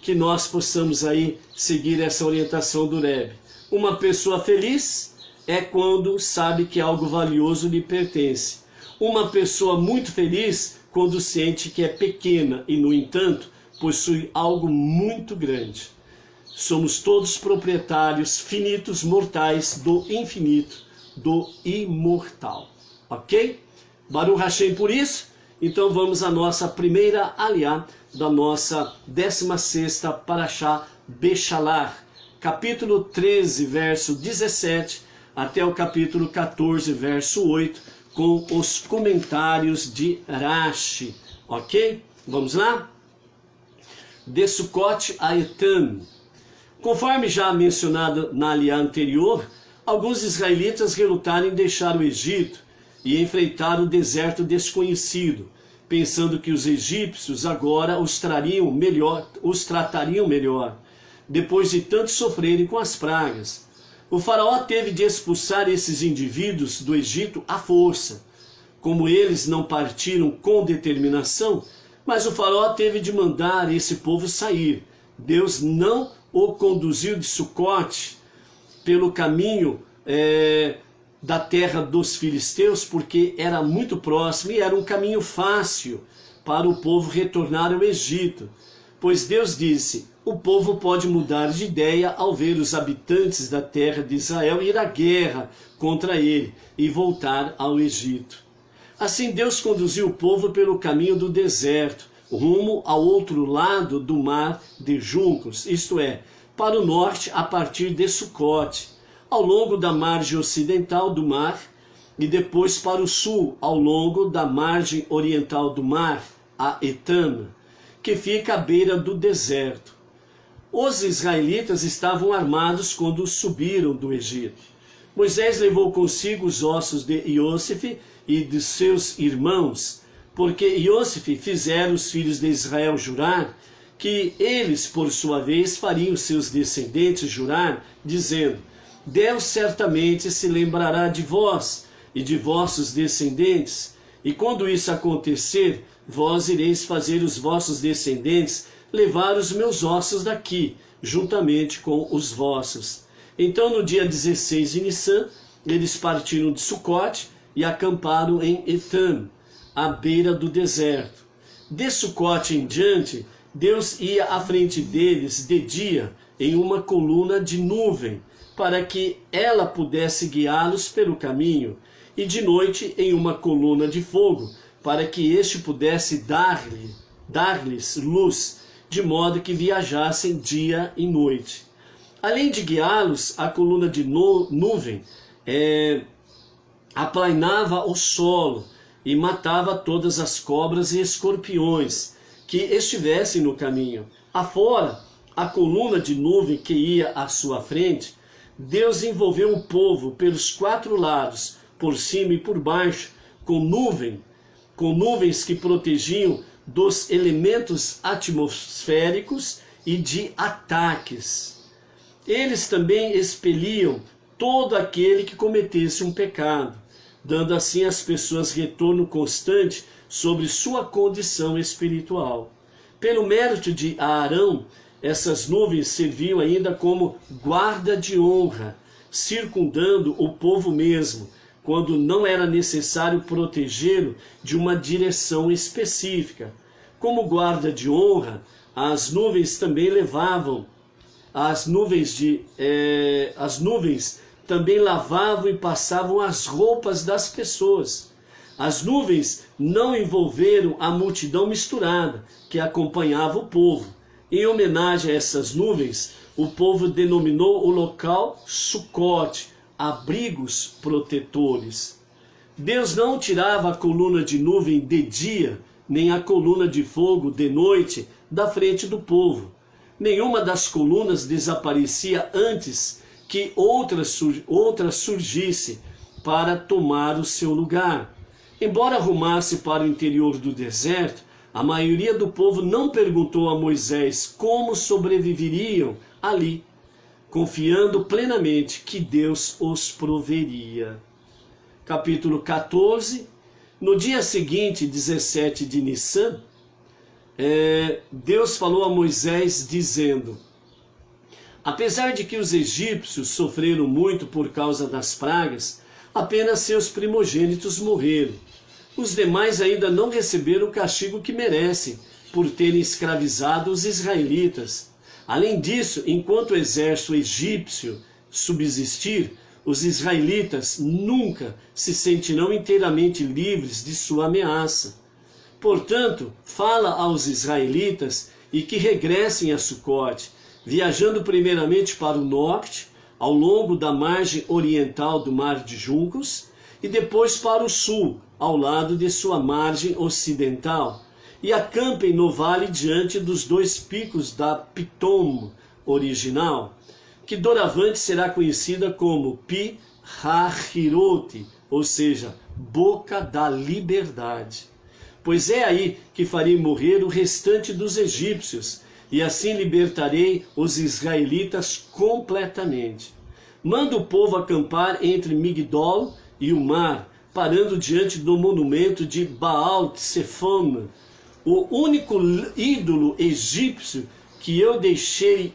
que nós possamos aí seguir essa orientação do Rebbe. Uma pessoa feliz é quando sabe que algo valioso lhe pertence. Uma pessoa muito feliz quando sente que é pequena e, no entanto, possui algo muito grande. Somos todos proprietários finitos, mortais, do infinito, do imortal. Ok? Baruch Hashem por isso. Então vamos à nossa primeira aliá da nossa 16ª Parashá Beshalach, capítulo 13, verso 17, até o capítulo 14, verso 8, com os comentários de Rashi, ok? Vamos lá? De Sukkot a Etam. Conforme já mencionado na aliá anterior, alguns israelitas relutaram em deixar o Egito e enfrentar o deserto desconhecido, pensando que os egípcios agora os tratariam melhor, depois de tanto sofrerem com as pragas. O faraó teve de expulsar esses indivíduos do Egito à força. Como eles não partiram com determinação, mas o faraó teve de mandar esse povo sair. Deus não o conduziu de Sucote pelo caminho da terra dos filisteus, porque era muito próximo e era um caminho fácil para o povo retornar ao Egito. Pois Deus disse, o povo pode mudar de ideia ao ver os habitantes da terra de Israel ir à guerra contra ele e voltar ao Egito. Assim Deus conduziu o povo pelo caminho do deserto, rumo ao outro lado do mar de juncos, isto é, para o norte a partir de Sucote. Ao longo da margem ocidental do mar, e depois para o sul, ao longo da margem oriental do mar, a Etam, que fica à beira do deserto. Os israelitas estavam armados quando subiram do Egito. Moisés levou consigo os ossos de Iosif e de seus irmãos, porque Iosif fizeram os filhos de Israel jurar que eles, por sua vez, fariam seus descendentes jurar, dizendo: Deus certamente se lembrará de vós e de vossos descendentes, e quando isso acontecer, vós ireis fazer os vossos descendentes levar os meus ossos daqui, juntamente com os vossos. Então, no dia 16 de Nissan, eles partiram de Sucote e acamparam em Etam, à beira do deserto. De Sucote em diante, Deus ia à frente deles de dia em uma coluna de nuvem, para que ela pudesse guiá-los pelo caminho, e de noite em uma coluna de fogo, para que este pudesse dar-lhes luz, de modo que viajassem dia e noite. Além de guiá-los, a coluna de nuvem aplainava o solo e matava todas as cobras e escorpiões que estivessem no caminho. Afora, a coluna de nuvem que ia à sua frente, Deus envolveu o povo pelos 4 lados, por cima e por baixo, com nuvens que protegiam dos elementos atmosféricos e de ataques. Eles também expeliam todo aquele que cometesse um pecado, dando assim às pessoas retorno constante sobre sua condição espiritual. Pelo mérito de Arão, essas nuvens serviam ainda como guarda de honra, circundando o povo mesmo, quando não era necessário protegê-lo de uma direção específica. Como guarda de honra, as nuvens também também lavavam e passavam as roupas das pessoas. As nuvens não envolveram a multidão misturada que acompanhava o povo. Em homenagem a essas nuvens, o povo denominou o local Sucote, abrigos protetores. Deus não tirava a coluna de nuvem de dia, nem a coluna de fogo de noite da frente do povo. Nenhuma das colunas desaparecia antes que outra surgisse para tomar o seu lugar. Embora rumasse para o interior do deserto, a maioria do povo não perguntou a Moisés como sobreviveriam ali, confiando plenamente que Deus os proveria. Capítulo 14. No dia seguinte, 17 de Nissan, Deus falou a Moisés dizendo: apesar de que os egípcios sofreram muito por causa das pragas, apenas seus primogênitos morreram. Os demais ainda não receberam o castigo que merecem por terem escravizado os israelitas. Além disso, enquanto o exército egípcio subsistir, os israelitas nunca se sentirão inteiramente livres de sua ameaça. Portanto, fala aos israelitas e que regressem a Sucote, viajando primeiramente para o norte, ao longo da margem oriental do Mar de Juncos, e depois para o sul, ao lado de sua margem ocidental, e acampem no vale diante dos 2 picos da Pitom original, que doravante será conhecida como Pi Hahirote, ou seja, Boca da Liberdade. Pois é aí que farei morrer o restante dos egípcios, e assim libertarei os israelitas completamente. Manda o povo acampar entre Migdol e o mar, parando diante do monumento de Baal-Tsefon, o único ídolo egípcio que eu deixei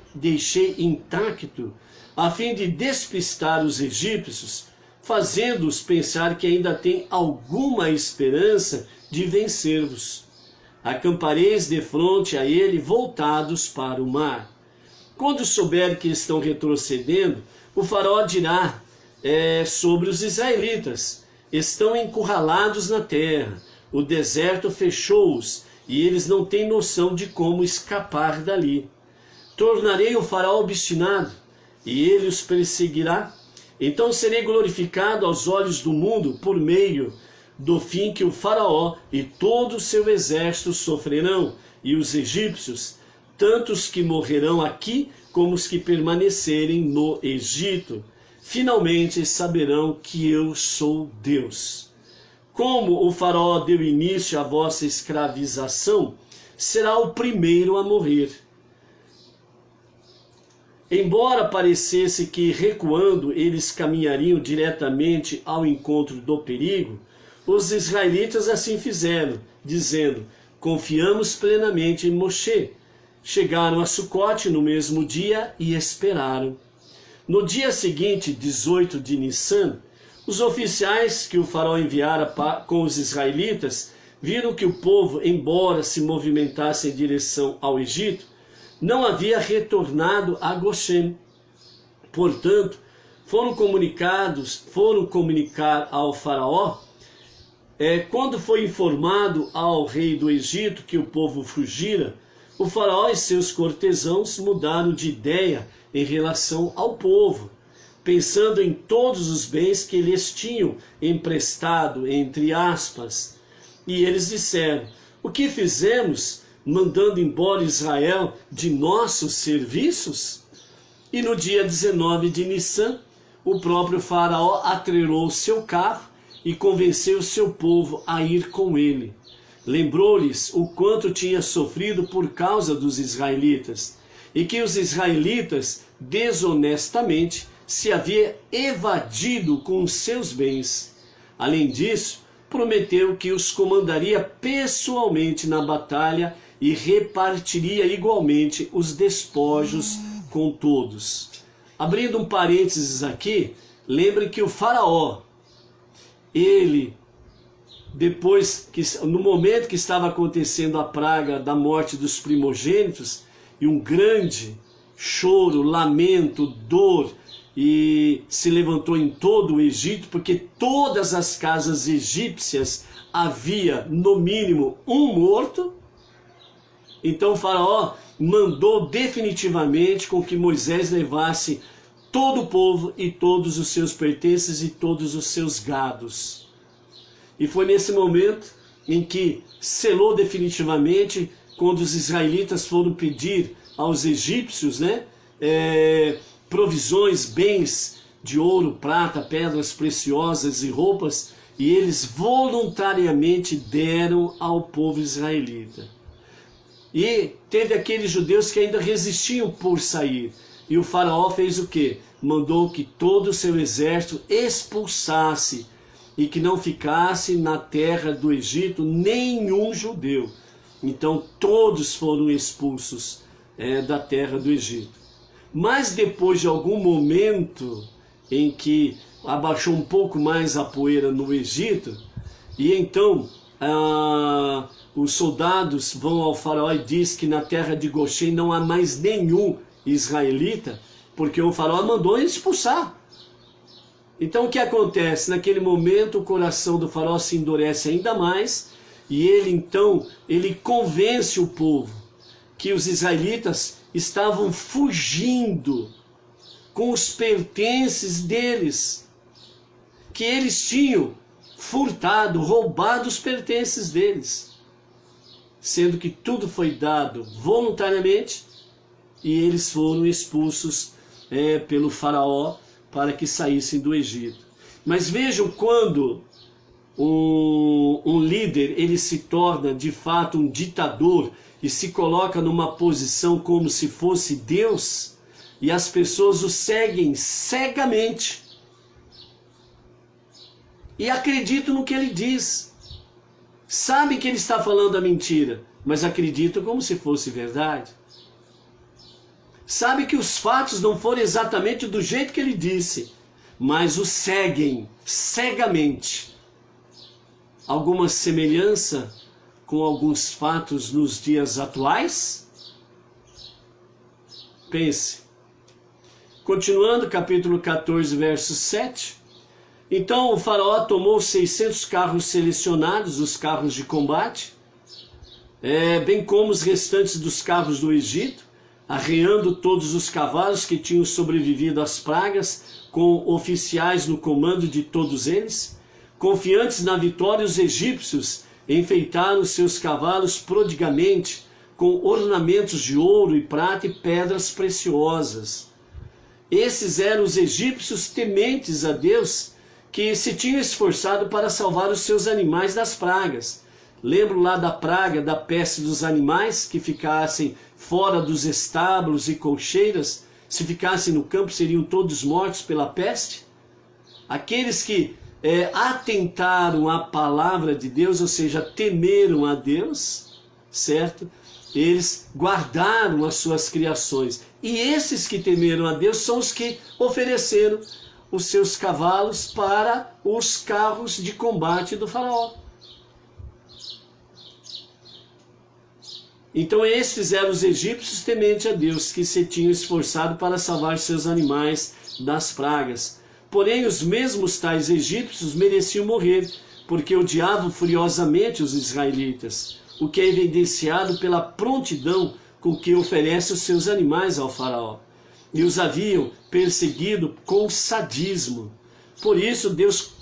intacto, a fim de despistar os egípcios, fazendo-os pensar que ainda tem alguma esperança de vencer-vos. Acampareis defronte a ele, voltados para o mar. Quando souber que estão retrocedendo, o faraó dirá sobre os israelitas: estão encurralados na terra, o deserto fechou-os, e eles não têm noção de como escapar dali. Tornarei o faraó obstinado, e ele os perseguirá, Então serei glorificado aos olhos do mundo por meio do fim que o faraó e todo o seu exército sofrerão, e os egípcios, tanto os que morrerão aqui como os que permanecerem no Egito. Finalmente saberão que eu sou Deus. Como o faraó deu início à vossa escravização, será o primeiro a morrer. Embora parecesse que recuando eles caminhariam diretamente ao encontro do perigo, os israelitas assim fizeram, dizendo: confiamos plenamente em Moshe. Chegaram a Sucote no mesmo dia e esperaram. No dia seguinte, 18 de Nissan, os oficiais que o faraó enviara com os israelitas viram que o povo, embora se movimentasse em direção ao Egito, não havia retornado a Goshen. Portanto, foram comunicar ao faraó. Quando foi informado ao rei do Egito que o povo fugira, o faraó e seus cortesãos mudaram de ideia em relação ao povo, pensando em todos os bens que lhes tinham emprestado, entre aspas. E eles disseram: o que fizemos mandando embora Israel de nossos serviços? E no dia 19 de Nissan, o próprio faraó atrelou seu carro e convenceu seu povo a ir com ele. Lembrou-lhes o quanto tinha sofrido por causa dos israelitas, e que os israelitas desonestamente se havia evadido com os seus bens. Além disso, prometeu que os comandaria pessoalmente na batalha e repartiria igualmente os despojos com todos. Abrindo um parênteses aqui, lembre que o faraó, ele, no momento que estava acontecendo a praga da morte dos primogênitos, e um grande choro, lamento, dor, e se levantou em todo o Egito, porque todas as casas egípcias havia no mínimo um morto. Então o faraó mandou definitivamente com que Moisés levasse todo o povo e todos os seus pertences e todos os seus gados. E foi nesse momento em que selou definitivamente, quando os israelitas foram pedir aos egípcios, provisões, bens de ouro, prata, pedras preciosas e roupas, e eles voluntariamente deram ao povo israelita. E teve aqueles judeus que ainda resistiam por sair. E o faraó fez o quê? Mandou que todo o seu exército expulsasse e que não ficasse na terra do Egito nenhum judeu. Então todos foram expulsos da terra do Egito. Mas depois de algum momento em que abaixou um pouco mais a poeira no Egito, e então os soldados vão ao faraó e diz que na terra de Goshen não há mais nenhum israelita, porque o faraó mandou expulsar. Então o que acontece? Naquele momento o coração do faraó se endurece ainda mais, e ele convence o povo que os israelitas estavam fugindo com os pertences deles, que eles tinham furtado, roubado os pertences deles, sendo que tudo foi dado voluntariamente, e eles foram expulsos pelo faraó para que saíssem do Egito. Mas vejam, quando um líder ele se torna de fato um ditador e se coloca numa posição como se fosse Deus, e as pessoas o seguem cegamente e acreditam no que ele diz, sabem que ele está falando a mentira, mas acreditam como se fosse verdade. Sabe que os fatos não foram exatamente do jeito que ele disse, mas o seguem cegamente. Alguma semelhança com alguns fatos nos dias atuais? Pense. Continuando, capítulo 14, verso 7. Então o faraó tomou 600 carros selecionados, os carros de combate, bem como os restantes dos carros do Egito, arreando todos os cavalos que tinham sobrevivido às pragas, com oficiais no comando de todos eles. Confiantes na vitória, os egípcios enfeitaram seus cavalos prodigamente, com ornamentos de ouro e prata e pedras preciosas. Esses eram os egípcios tementes a Deus, que se tinham esforçado para salvar os seus animais das pragas. Lembro lá da praga da peste dos animais, que ficassem fora dos estábulos e colcheiras, se ficassem no campo seriam todos mortos pela peste? Aqueles que atentaram à palavra de Deus, ou seja, temeram a Deus, certo? Eles guardaram as suas criações. E esses que temeram a Deus são os que ofereceram os seus cavalos para os carros de combate do faraó. Então estes eram os egípcios tementes a Deus, que se tinham esforçado para salvar seus animais das pragas. Porém os mesmos tais egípcios mereciam morrer, porque odiavam furiosamente os israelitas, o que é evidenciado pela prontidão com que oferece os seus animais ao faraó. E os haviam perseguido com sadismo. Por isso Deus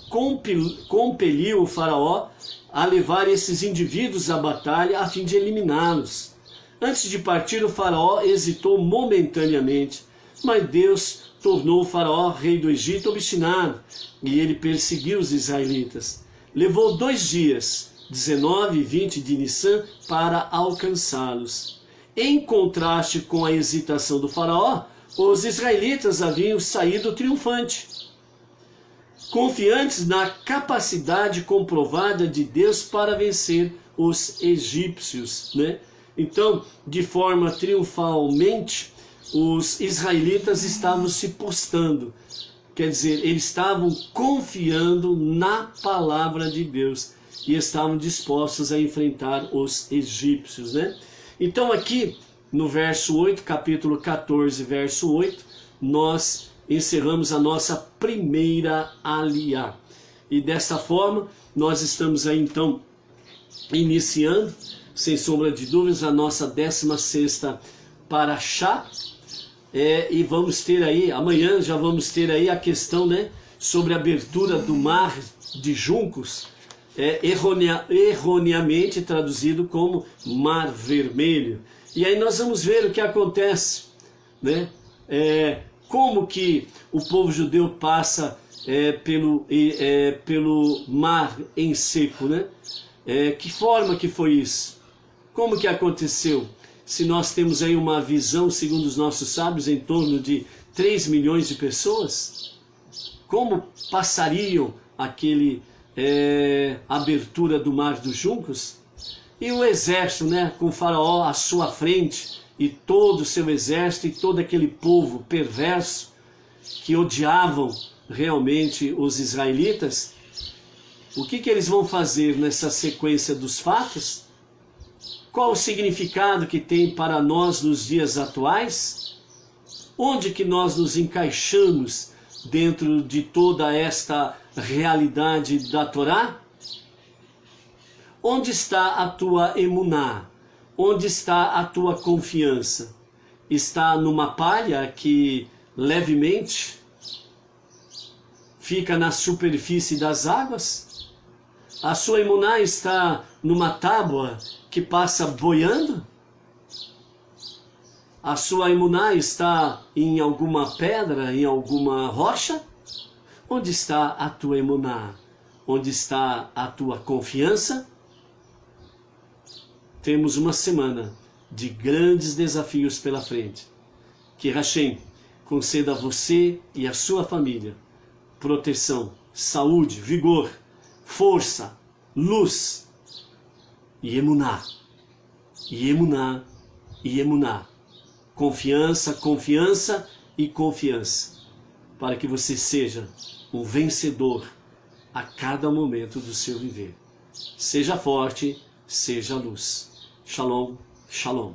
compeliu o faraó a levar esses indivíduos à batalha a fim de eliminá-los. Antes de partir, o faraó hesitou momentaneamente, mas Deus tornou o faraó, rei do Egito, obstinado, e ele perseguiu os israelitas. Levou 2 dias, 19 e 20 de Nissan, para alcançá-los. Em contraste com a hesitação do faraó, os israelitas haviam saído triunfante, confiantes na capacidade comprovada de Deus para vencer os egípcios, né? Então, de forma triunfalmente, os israelitas estavam se postando, quer dizer, eles estavam confiando na palavra de Deus e estavam dispostos a enfrentar os egípcios, né? Então aqui, no verso 8, capítulo 14, verso 8, nós encerramos a nossa primeira aliá. E dessa forma, nós estamos aí então iniciando, sem sombra de dúvidas, a nossa 16ª Parashá. E vamos ter aí, amanhã já vamos ter aí a questão, né, sobre a abertura do mar de juncos, erroneamente traduzido como Mar Vermelho. E aí nós vamos ver o que acontece, né? Como que o povo judeu passa pelo mar em seco, né? Que forma que foi isso? Como que aconteceu? Se nós temos aí uma visão, segundo os nossos sábios, em torno de 3 milhões de pessoas, como passariam aquele abertura do mar dos juncos? E o exército, né, com o faraó à sua frente, e todo o seu exército, e todo aquele povo perverso, que odiavam realmente os israelitas, o que eles vão fazer nessa sequência dos fatos? Qual o significado que tem para nós nos dias atuais? Onde que nós nos encaixamos dentro de toda esta realidade da Torá? Onde está a tua emuná? Onde está a tua confiança? Está numa palha que levemente fica na superfície das águas? A sua emuná está numa tábua que passa boiando? A sua emuná está em alguma pedra, em alguma rocha? Onde está a tua emuná? Onde está a tua confiança? Temos uma semana de grandes desafios pela frente. Que Hashem conceda a você e a sua família proteção, saúde, vigor, força, luz e emuná, e emuná, e emuná. Confiança, confiança e confiança, para que você seja um vencedor a cada momento do seu viver. Seja forte, seja luz. Shalom, shalom.